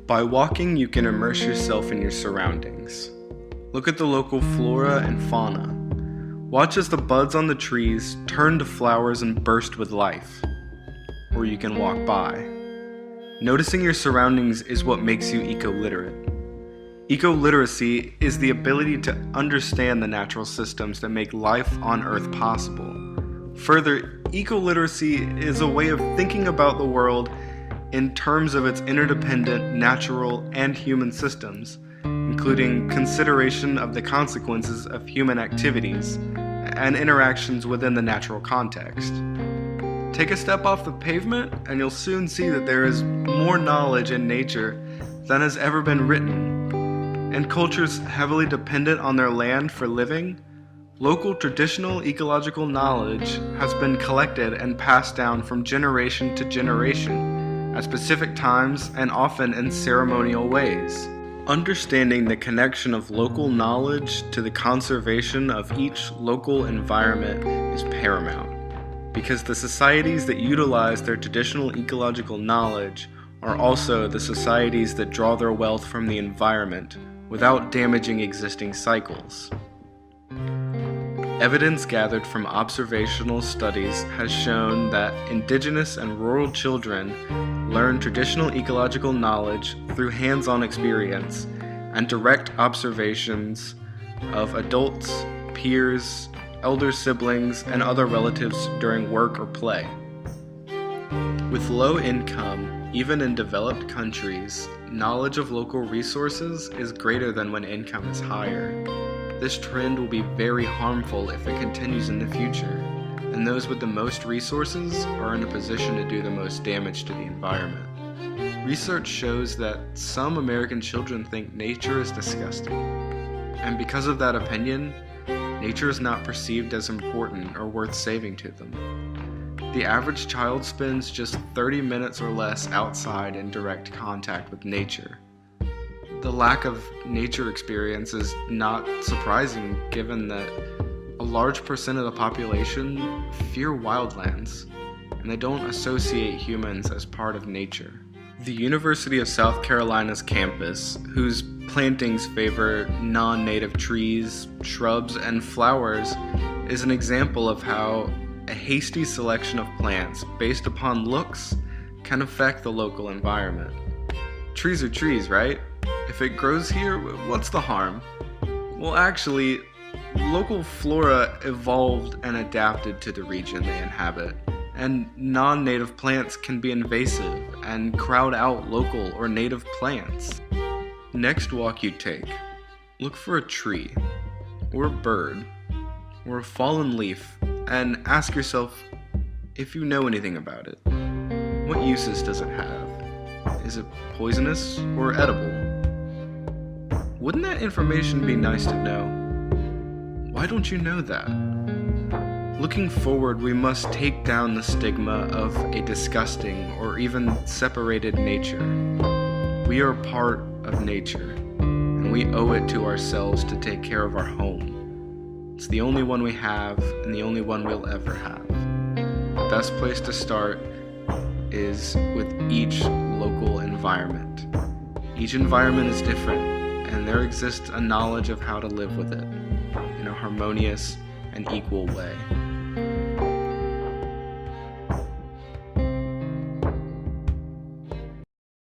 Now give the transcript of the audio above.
By walking, you can immerse yourself in your surroundings. Look at the local flora and fauna. Watch as the buds on the trees turn to flowers and burst with life. Or you can walk by. Noticing your surroundings is what makes you eco-literate. Eco-literacy is the ability to understand the natural systems that make life on Earth possible. Further, eco-literacy is a way of thinking about the world in terms of its interdependent natural and human systems, including consideration of the consequences of human activities and interactions within the natural context. Take a step off the pavement and you'll soon see that there is more knowledge in nature than has ever been written. In cultures heavily dependent on their land for living, local traditional ecological knowledge has been collected and passed down from generation to generation at specific times and often in ceremonial ways. Understanding the connection of local knowledge to the conservation of each local environment is paramount, because the societies that utilize their traditional ecological knowledge are also the societies that draw their wealth from the environment without damaging existing cycles. Evidence gathered from observational studies has shown that indigenous and rural children learn traditional ecological knowledge through hands-on experience and direct observations of adults, peers, elder siblings, and other relatives during work or play. With low income, even in developed countries, knowledge of local resources is greater than when income is higher. This trend will be very harmful if it continues in the future, and those with the most resources are in a position to do the most damage to the environment. Research shows that some American children think nature is disgusting, and because of that opinion, nature is not perceived as important or worth saving to them. The average child spends just 30 minutes or less outside in direct contact with nature. The lack of nature experience is not surprising given that a large percent of the population fear wildlands, and they don't associate humans as part of nature. The University of South Carolina's campus, whose plantings favor non-native trees, shrubs, and flowers, is an example of how a hasty selection of plants based upon looks can affect the local environment. Trees are trees, right? If it grows here, what's the harm? Well, actually, local flora evolved and adapted to the region they inhabit, and non-native plants can be invasive and crowd out local or native plants. Next walk you take, look for a tree, or a bird, or a fallen leaf, and ask yourself if you know anything about it. What uses does it have? Is it poisonous or edible? Wouldn't that information be nice to know? Why don't you know that? Looking forward, we must take down the stigma of a disgusting or even separated nature. We are part of nature, and we owe it to ourselves to take care of our home. It's the only one we have, and the only one we'll ever have. The best place to start is with each local environment. Each environment is different, and there exists a knowledge of how to live with it in a harmonious and equal way.